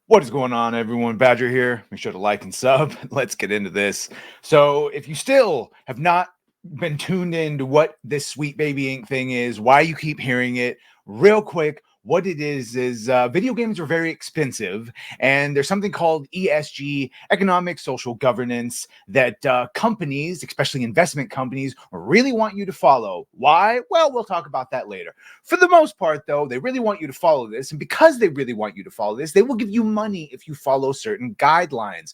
What is going on, everyone? Badger here. Make sure to like and sub. Let's get into this. So, if you still have not been tuned into what this Sweet Baby Inc. thing is, why you keep hearing it, real quick, what it is video games are very expensive, and there's something called ESG, economic social governance, that companies, especially investment companies, really want you to follow. Why? Well, we'll talk about that later. For the most part, though, they really want you to follow this. And because they really want you to follow this, they will give you money if you follow certain guidelines.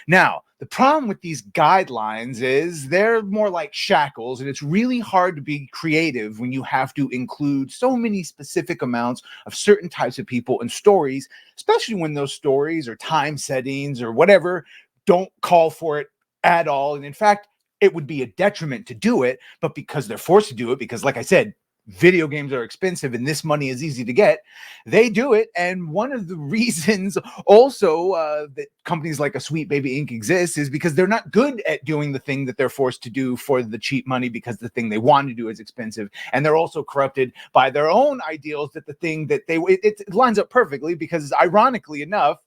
Now, the problem with these guidelines is they're more like shackles, and it's really hard to be creative when you have to include so many specific amounts of certain types of people and stories, especially when those stories or time settings or whatever don't call for it at all. And in fact, it would be a detriment to do it, but because they're forced to do it, because like I said, video games are expensive and this money is easy to get, they do it. And one of the reasons also that companies like a Sweet Baby Inc. exists is because they're not good at doing the thing that they're forced to do for the cheap money, because the thing they want to do is expensive. And they're also corrupted by their own ideals that the thing that it lines up perfectly, because ironically enough,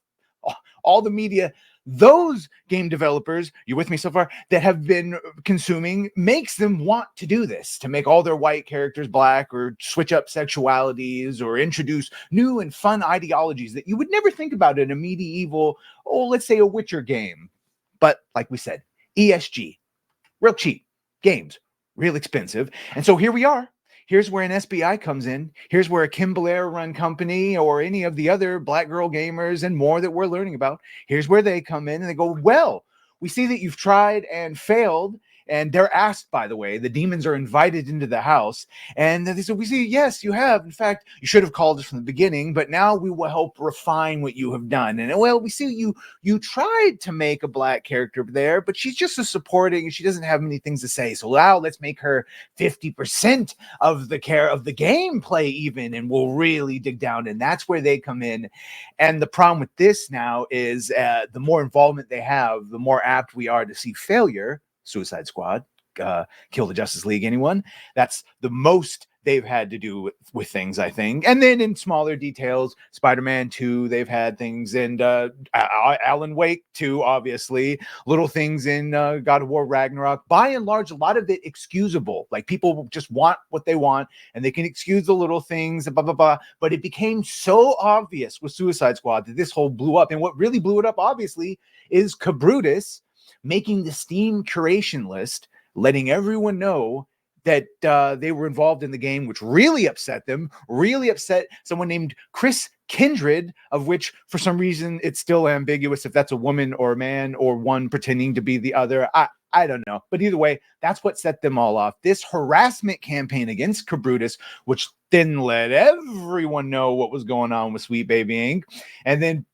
all the media those game developers, you with me so far, that have been consuming makes them want to do this, to make all their white characters black, or switch up sexualities, or introduce new and fun ideologies that you would never think about in a medieval, let's say a Witcher game. But like we said, ESG, real cheap games, real expensive. And so here we are. Here's where an SBI comes in. Here's where a Kim Blair run company, or any of the other Black Girl Gamers and more that we're learning about, here's where they come in and they go, well, we see that you've tried and failed. And they're asked, by the way, the demons are invited into the house. And they said, we see, yes, you have. In fact, you should have called us from the beginning, but now we will help refine what you have done. And well, we see you tried to make a black character there, but she's just a supporting and she doesn't have many things to say. So now let's make her 50% of the gameplay even, and we'll really dig down. And that's where they come in. And the problem with this now is the more involvement they have, the more apt we are to see failure. Suicide Squad, Kill the Justice League, anyone? That's the most they've had to do with things, I think. And then in smaller details, Spider-Man 2, they've had things, and Alan Wake 2, obviously, little things in God of War Ragnarok. By and large, a lot of it excusable. Like, people just want what they want, and they can excuse the little things, blah, blah, blah. But it became so obvious with Suicide Squad that this whole blew up. And what really blew it up, obviously, is Cabrutus making the Steam curation list, letting everyone know that they were involved in the game, which really upset them, really upset someone named Chris Kindred, of which for some reason it's still ambiguous if that's a woman or a man, or one pretending to be the other. I don't know. But either way, that's what set them all off. This harassment campaign against Cabrutus, which then let everyone know what was going on with Sweet Baby Inc. And then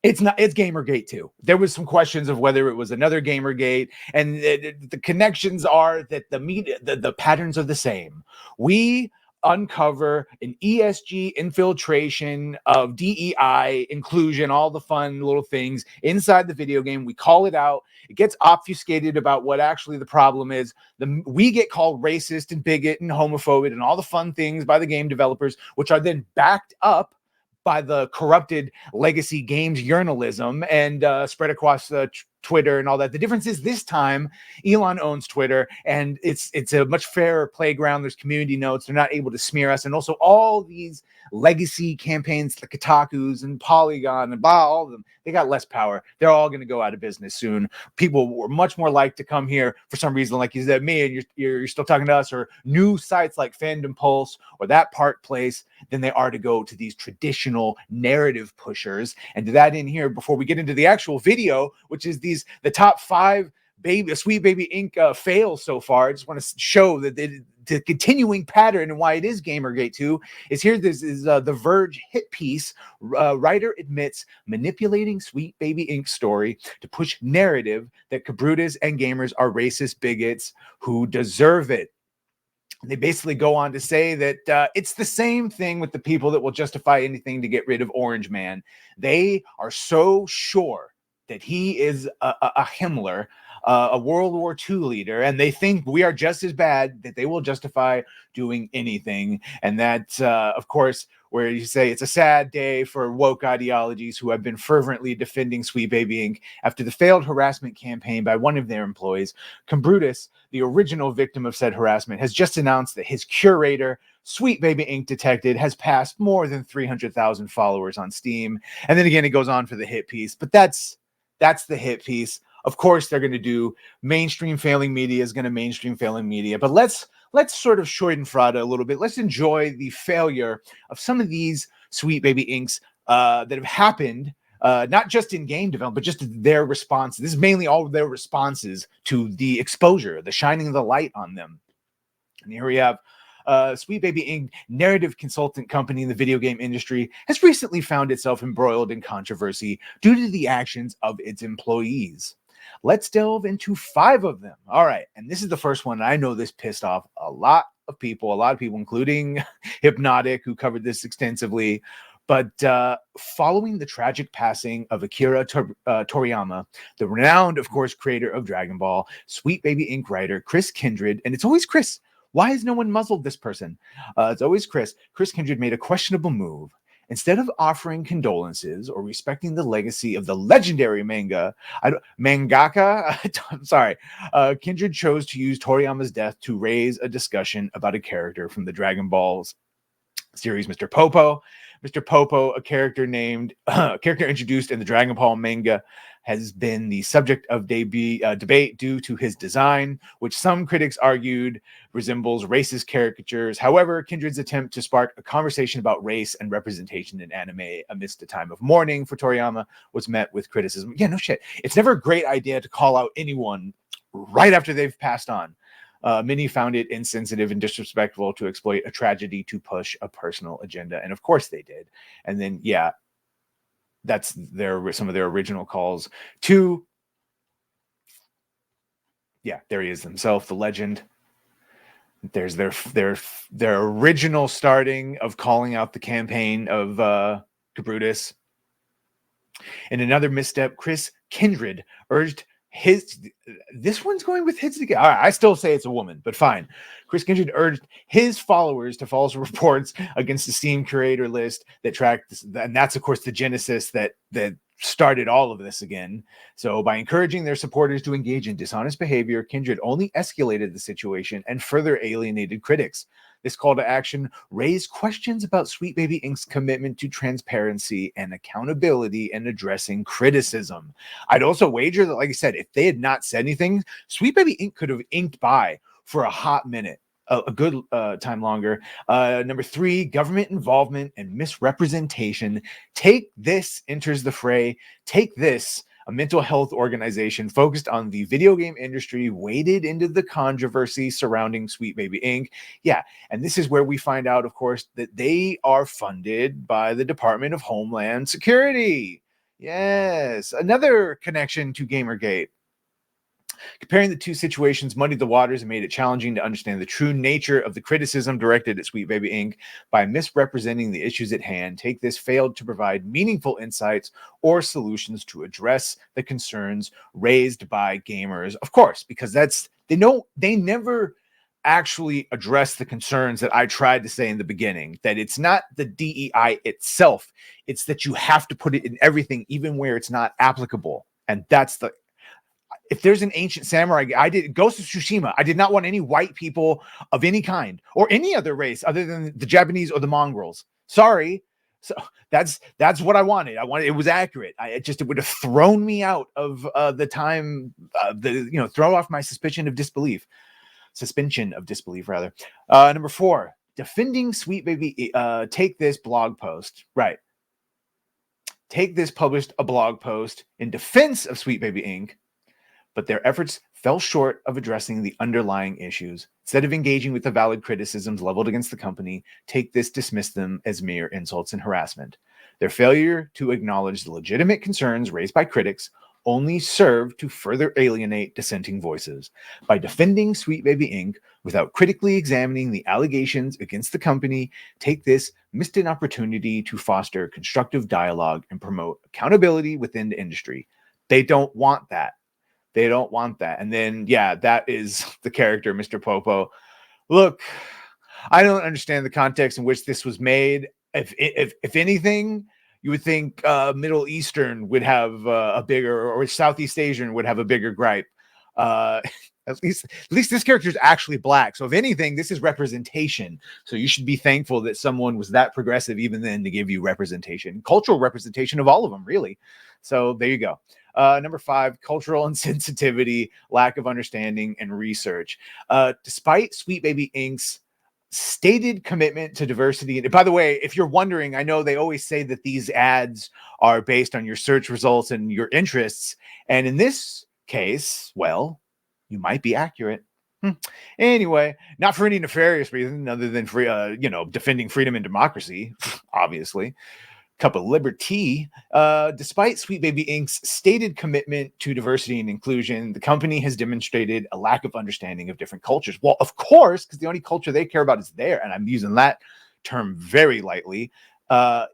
it's Gamergate 2. There was some questions of whether it was another Gamergate, and the connections are that the patterns are the same. We uncover an ESG infiltration of DEI inclusion, all the fun little things inside the video game. We call it out. It gets obfuscated about what actually the problem is. We get called racist and bigot and homophobic and all the fun things by the game developers, which are then backed up by the corrupted legacy games journalism and spread across Twitter and all that. The difference is this time Elon owns Twitter, and it's a much fairer playground. There's community notes. They're not able to smear us. And also all these legacy campaigns like Kotaku's and Polygon and blah, all of them, they got less power. They're all going to go out of business soon. People were much more likely to come here for some reason, like you said, me, and you're still talking to us, or new sites like Fandom Pulse or That Part Place, than they are to go to these traditional narrative pushers. And to that in here, before we get into the actual video, which is the top 5 Sweet Baby Inc. Fails so far, I just want to show that the continuing pattern and why it is Gamergate 2 is here. This is the Verge hit piece. Writer admits manipulating Sweet Baby Inc. story to push narrative that Cabrutus and gamers are racist bigots who deserve it. They basically go on to say that it's the same thing with the people that will justify anything to get rid of Orange Man. They are so sure that he is a Himmler, a World War II leader, and they think we are just as bad that they will justify doing anything. And that, of course, where you say it's a sad day for woke ideologies who have been fervently defending Sweet Baby Inc. after the failed harassment campaign by one of their employees. Brutus, the original victim of said harassment, has just announced that his curator, Sweet Baby Inc. Detected, has passed more than 300,000 followers on Steam. And then again, it goes on for the hit piece, but that's the hit piece. Of course, they're going to do mainstream failing media is going to mainstream failing media, but let's sort of Schadenfreude a little bit. Let's enjoy the failure of some of these Sweet Baby Inks that have happened, not just in game development, but just their responses. This is mainly all of their responses to the exposure, the shining of the light on them. And here we have Sweet Baby Inc., narrative consultant company in the video game industry, has recently found itself embroiled in controversy due to the actions of its employees. Let's delve into 5 of them. All right. And this is the first one. I know this pissed off a lot of people, including Hypnotic, who covered this extensively. But following the tragic passing of Akira Toriyama, the renowned, of course, creator of Dragon Ball, Sweet Baby Inc. writer Chris Kindred, and it's always Chris. Why has no one muzzled this person? It's always Chris. Chris Kindred made a questionable move. Instead of offering condolences or respecting the legacy of the legendary mangaka, I'm sorry, Kindred chose to use Toriyama's death to raise a discussion about a character from the Dragon Balls series, Mr. Popo. Mr. Popo, a character introduced in the Dragon Ball manga, has been the subject of debate due to his design, which some critics argued resembles racist caricatures. However, Kindred's attempt to spark a conversation about race and representation in anime amidst a time of mourning for Toriyama was met with criticism. Yeah, no shit. It's never a great idea to call out anyone right after they've passed on. Many found it insensitive and disrespectful to exploit a tragedy to push a personal agenda. And of course they did. And then, yeah, that's some of their original calls to, yeah, there he is himself, the legend. There's their original starting of calling out the campaign of Brutus. In another misstep, Chris Kindred urged this one's going with his again. All right, I still say it's a woman, but fine. Chris Kindred urged his followers to false reports against the Steam curator list that tracked this, and that's of course the genesis that started all of this again. So by encouraging their supporters to engage in dishonest behavior, Kindred only escalated the situation and further alienated critics. This call to action raised questions about Sweet Baby Inc.'s commitment to transparency and accountability in addressing criticism. I'd also wager that, like I said, if they had not said anything, Sweet Baby Inc. could have inked by for a hot minute, a good time longer. Number 3, government involvement and misrepresentation. Take This enters the fray. Take This, a mental health organization focused on the video game industry, waded into the controversy surrounding Sweet Baby Inc. Yeah, and this is where we find out, of course, that they are funded by the Department of Homeland Security. Yes, another connection to Gamergate. Comparing the two situations muddied the waters and made it challenging to understand the true nature of the criticism directed at Sweet Baby Inc. By misrepresenting the issues at hand. Take This failed to provide meaningful insights or solutions to address the concerns raised by gamers. Of course, because they never actually address the concerns that I tried to say in the beginning, that it's not the DEI itself, it's that you have to put it in everything, even where it's not applicable. And that's if there's an ancient samurai, I did Ghost of Tsushima. I did not want any white people of any kind or any other race other than the Japanese or the mongrels. Sorry. So that's what I wanted. It was accurate. It would have thrown me out of the time, throw off my suspension of disbelief rather. Number 4, defending Sweet Baby. Take This blog post. Right. Take This published a blog post in defense of Sweet Baby Inc., but their efforts fell short of addressing the underlying issues. Instead of engaging with the valid criticisms leveled against the company, Take This dismissed them as mere insults and harassment. Their failure to acknowledge the legitimate concerns raised by critics only served to further alienate dissenting voices. By defending Sweet Baby Inc. without critically examining the allegations against the company, Take This missed an opportunity to foster constructive dialogue and promote accountability within the industry. They don't want that. They don't want that. And then, yeah, that is the character, Mr. Popo. Look, I don't understand the context in which this was made. if anything, you would think Middle Eastern would have a bigger, or Southeast Asian would have a bigger gripe. Uh, at least this character is actually black. So if anything, this is representation. So you should be thankful that someone was that progressive even then to give you representation, cultural representation of all of them, really. So there you go. Number 5, cultural insensitivity, lack of understanding, and research. Despite Sweet Baby Inc.'s stated commitment to diversity. And by the way, if you're wondering, I know they always say that these ads are based on your search results and your interests. And in this case, well, you might be accurate. Anyway, not for any nefarious reason other than free, defending freedom and democracy, obviously. Cup of liberty. Despite Sweet Baby Inc.'s stated commitment to diversity and inclusion, the company has demonstrated a lack of understanding of different cultures. Well, of course, because the only culture they care about is there, and I'm using that term very lightly.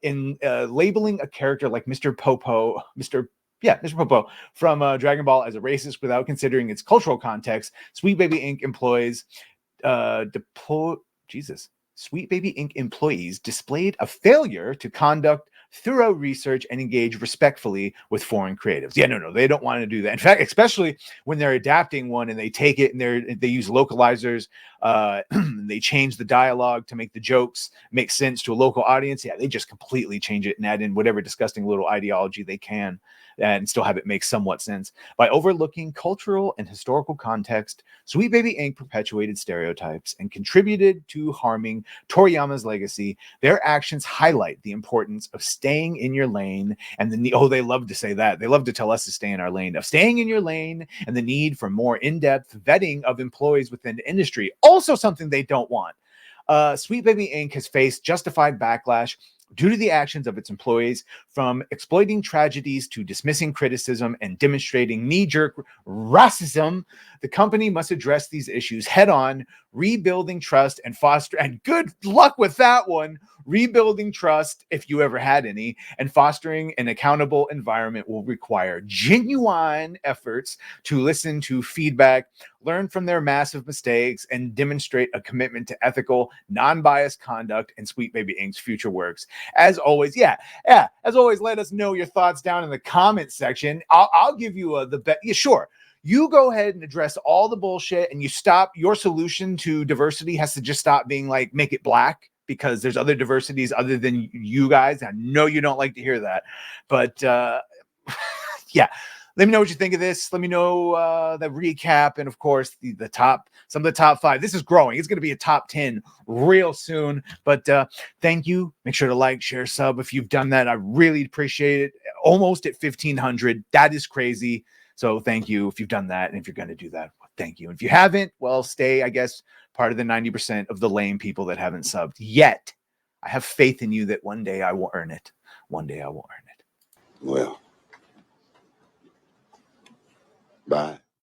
In labeling a character like Mr. Popo from Dragon Ball as a racist without considering its cultural context, Sweet Baby Inc. employs Sweet Baby Inc. employees displayed a failure to conduct thorough research and engage respectfully with foreign creatives. Yeah, no, they don't want to do that. In fact, especially when they're adapting one and they take it and they use localizers, they change the dialogue to make the jokes make sense to a local audience. Yeah, they just completely change it and add in whatever disgusting little ideology they can and still have it make somewhat sense. By overlooking cultural and historical context, Sweet Baby Inc. perpetuated stereotypes and contributed to harming Toriyama's legacy. Their actions highlight the importance of staying in your lane and they love to say that. They love to tell us to stay in our lane, of staying in your lane, and the need for more in-depth vetting of employees within the industry. Also something they don't want. Sweet Baby Inc. has faced justified backlash due to the actions of its employees, from exploiting tragedies to dismissing criticism and demonstrating knee-jerk racism. The company must address these issues head-on, rebuilding trust and foster, and good luck with that one, rebuilding trust, if you ever had any, and fostering an accountable environment will require genuine efforts to listen to feedback, learn from their massive mistakes, and demonstrate a commitment to ethical, non-biased conduct in Sweet Baby Inc.'s future works. As always, as always, let us know your thoughts down in the comment section. I'll give you the bet. Yeah, sure. You go ahead and address all the bullshit, and you stop. Your solution to diversity has to just stop being like, make it black, because there's other diversities other than you guys. I know you don't like to hear that, but yeah. Let me know what you think of this. Let me know the recap, and of course some of the top 5. This is growing. It's going to be a top 10 real soon. But thank you. Make sure to like, share, sub if you've done that. I really appreciate it. Almost at 1,500. That is crazy. So thank you if you've done that, and if you're going to do that, thank you. And if you haven't, well, stay, I guess, part of the 90% of the lame people that haven't subbed yet. I have faith in you that one day I will earn it. One day I will earn it. Well,